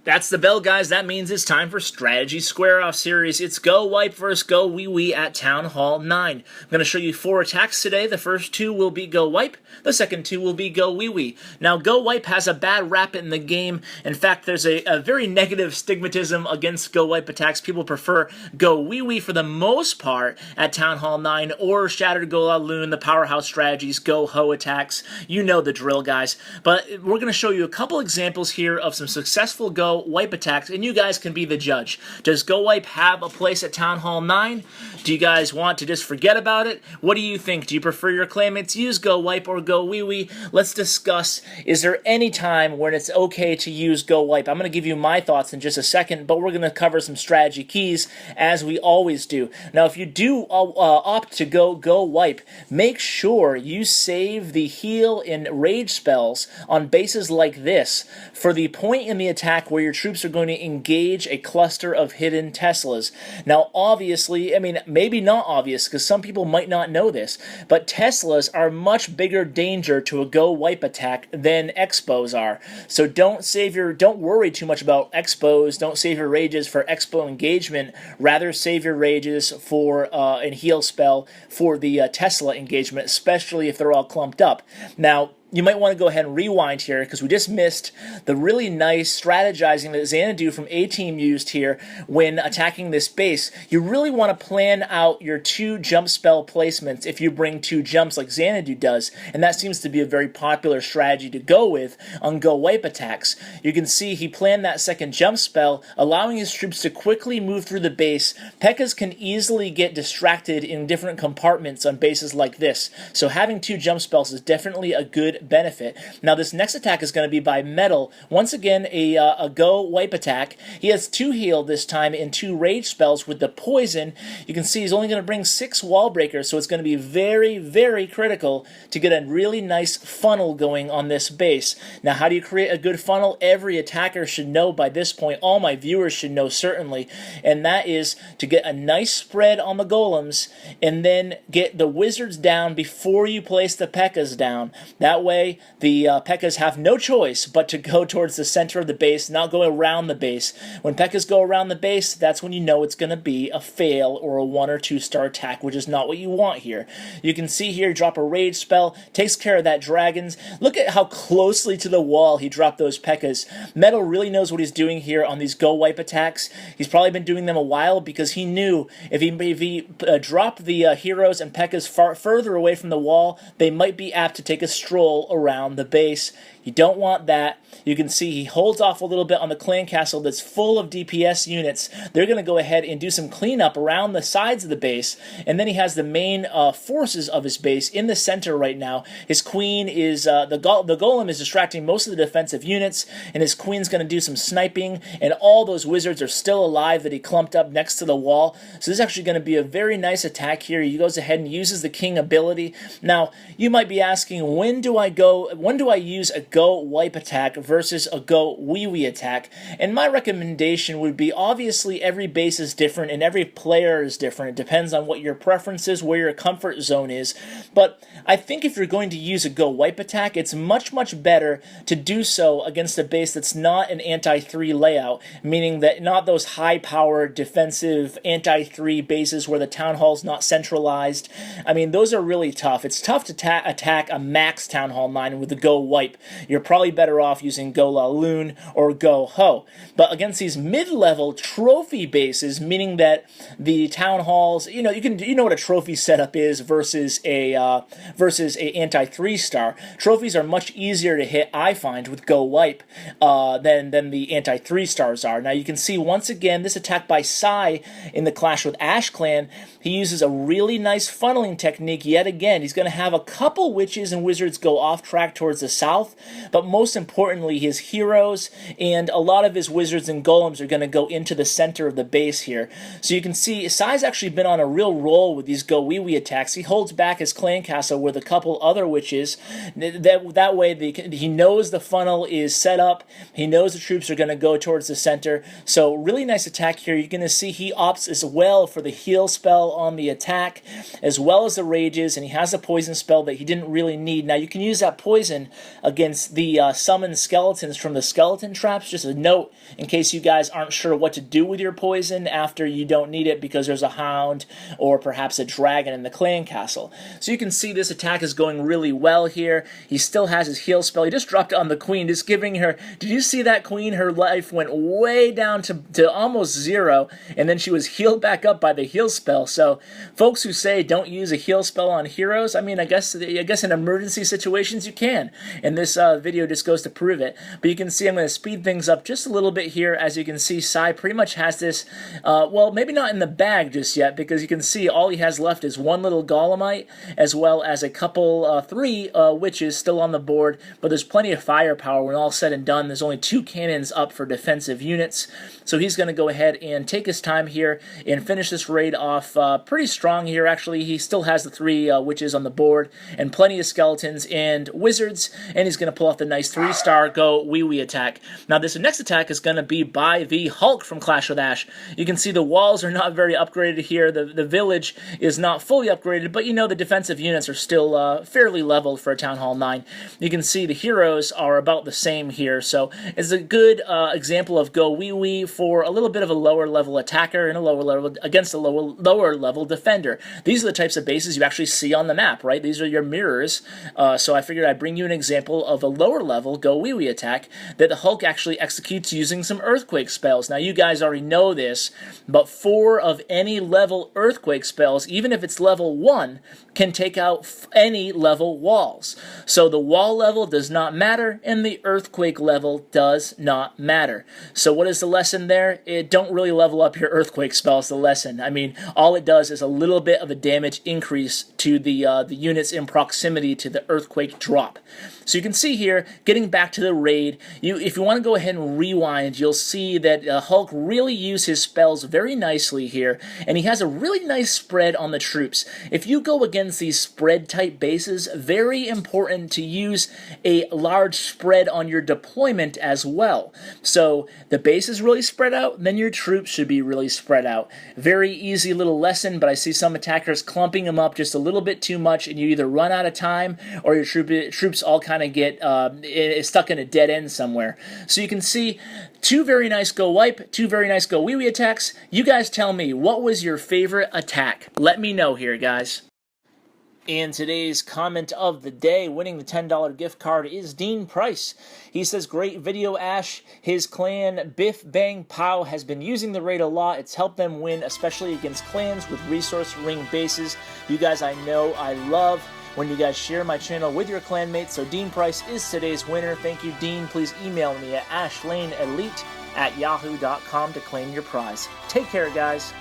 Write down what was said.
That's the bell, guys. That means it's time for Strategy Square-Off Series. It's GoWiPe versus GoWiWi at Town Hall 9. I'm going to show you 4 attacks today. The first 2 will be GoWiPe. The second 2 will be GoWiWi. Now, GoWiPe has a bad rap in the game. In fact, there's a very negative stigmatism against GoWiPe attacks. People prefer GoWiWi for the most part at Town Hall 9 or Shattered GoLaloon, the powerhouse strategies, Go-Ho attacks. You know the drill, guys. But we're going to show you a couple examples here of some successful GoWiPe attacks, and you guys can be the judge. Does GoWiPe have a place at Town Hall 9? Do you guys want to just forget about it? What do you think? Do you prefer your claymates use GoWiPe or GoWiWi? Let's discuss, is there any time when it's okay to use GoWiPe? I'm going to give you my thoughts in just a second, but we're going to cover some strategy keys, as we always do. Now, if you do opt to go GoWiPe, make sure you save the heal and rage spells on bases like this for the point in the attack where your troops are going to engage a cluster of hidden Teslas. Now, obviously, I mean, maybe not obvious, because some people might not know this, but Teslas are much bigger danger to a GoWiPe attack than Expos are. So don't worry too much about Expos, don't save your rages for Expo engagement, rather save your rages for and heal spell for the Tesla engagement, especially if they're all clumped up. Now, you might want to go ahead and rewind here, because we just missed the really nice strategizing that Xanadu from A-Team used here when attacking this base. You really want to plan out your 2 jump spell placements if you bring 2 jumps like Xanadu does, and that seems to be a very popular strategy to go with on GoWiPe attacks. You can see he planned that second jump spell, allowing his troops to quickly move through the base. P.E.K.K.A.s can easily get distracted in different compartments on bases like this, so having 2 jump spells is definitely a good benefit. Now, this next attack is going to be by Metal. Once again, a GoWiPe attack. He has 2 heal this time and 2 rage spells with the poison. You can see he's only going to bring 6 wall breakers, so it's going to be very, very critical to get a really nice funnel going on this base. Now, how do you create a good funnel? Every attacker should know by this point, all my viewers should know certainly, and that is to get a nice spread on the golems and then get the wizards down before you place the P.E.K.K.A.s down. That way, the P.E.K.K.A.s have no choice but to go towards the center of the base, not go around the base. When P.E.K.K.A.s go around the base, that's when you know it's going to be a fail or a 1 or 2 star attack, which is not what you want here. You can see here, drop a rage spell, takes care of that dragons. Look at how closely to the wall he dropped those P.E.K.K.A.s. Metal really knows what he's doing here on these GoWiPe attacks. He's probably been doing them a while because he knew if he dropped the heroes and P.E.K.K.A.s further away from the wall, they might be apt to take a stroll around the base. You don't want that. You can see he holds off a little bit on the clan castle that's full of DPS units. They're going to go ahead and do some cleanup around the sides of the base, and then he has the main forces of his base in the center right now. His queen is, the golem is distracting most of the defensive units, and his queen's going to do some sniping, and all those wizards are still alive that he clumped up next to the wall. So this is actually going to be a very nice attack here. He goes ahead and uses the king ability. Now, you might be asking, when do I use a GoWiPe attack versus a GoWiWi attack? And my recommendation would be, obviously every base is different and every player is different. It depends on what your preference is, where your comfort zone is. But I think if you're going to use a GoWiPe attack, it's much, much better to do so against a base that's not an anti-3 layout, meaning that not those high-powered defensive anti-3 bases where the town hall's not centralized. I mean, those are really tough. It's tough to attack a max Town Hall 9 with the GoWiPe. You're probably better off using GoLaloon or Go-Ho. But against these mid-level trophy bases, meaning that the town halls, you know what a trophy setup is versus a anti-3 star. Trophies are much easier to hit, I find, with GoWiPe than the anti-3 stars are. Now you can see once again this attack by Sai in the CoC-ClashWithAsh clan. He uses a really nice funneling technique yet again. He's going to have a couple witches and wizards go off track towards the south, but most importantly, his heroes and a lot of his wizards and golems are going to go into the center of the base here. So you can see Sai's actually been on a real roll with these GoWiWi attacks. He holds back his clan castle with a couple other witches. That way he knows the funnel is set up. He knows the troops are going to go towards the center. So really nice attack here. You're going to see he opts as well for the heal spell on the attack, as well as the rages, and he has a poison spell that he didn't really need. Now you can use that poison against the summon skeletons from the skeleton traps. Just a note in case you guys aren't sure what to do with your poison after you don't need it because there's a hound or perhaps a dragon in the clan castle. So you can see this attack is going really well here. He still has his heal spell. He just dropped it on the queen, just giving her... Did you see that queen? Her life went way down to almost 0, and then she was healed back up by the heal spell. So folks who say don't use a heal spell on heroes, I mean, I guess in emergency situations you can, and this video just goes to prove it. But you can see I'm going to speed things up just a little bit here. As you can see, Sai pretty much has this, well, maybe not in the bag just yet, because you can see all he has left is one little Golemite, as well as a couple, 3 witches still on the board, but there's plenty of firepower when all said and done. There's only 2 cannons up for defensive units, so he's going to go ahead and take his time here and finish this raid off pretty strong here. Actually, he still has the 3 witches on the board and plenty of skeletons and wizards, and he's going to pull off the nice 3-star GoWiWi attack. Now this next attack is going to be by VHulk from Clash with Ash. You can see the walls are not very upgraded here. The village is not fully upgraded, but you know the defensive units are still fairly leveled for a Town Hall 9. You can see the heroes are about the same here, so it's a good example of GoWiWi for a little bit of a lower level attacker and a lower level against a lower level defender. These are the types of bases you actually see on the map, right? These are your mirrors, so I figured I'd bring you an example of a lower level GoWiWi attack that the Hulk actually executes using some earthquake spells. Now you guys already know this, but 4 of any level earthquake spells, even if it's level 1, can take out any level walls. So the wall level does not matter, and the earthquake level does not matter. So what is the lesson there? It don't really level up your earthquake spells, the lesson. I mean, all it does is a little bit of a damage increase to the units in proximity to the earthquake drop. So you can see here, getting back to the raid, if you want to go ahead and rewind, you'll see that Hulk really used his spells very nicely here, and he has a really nice spread on the troops. If you go against these spread-type bases, very important to use a large spread on your deployment as well. So the base is really spread out, then your troops should be really spread out. Very easy little lesson, but I see some attackers clumping them up just a little bit too much, and you either run out of time or your troops all kind of get stuck in a dead end somewhere. So you can see 2 very nice GoWiPe, 2 very nice GoWiWi attacks. You guys tell me, what was your favorite attack? Let me know here, guys. And today's comment of the day, winning the $10 gift card, is Dean Price. He says, great video, Ash. His clan, Biff Bang Pow, has been using the raid a lot. It's helped them win, especially against clans with resource ring bases. You guys, I know I love when you guys share my channel with your clanmates. So Dean Price is today's winner. Thank you, Dean. Please email me at ashlaneelite@yahoo.com to claim your prize. Take care, guys.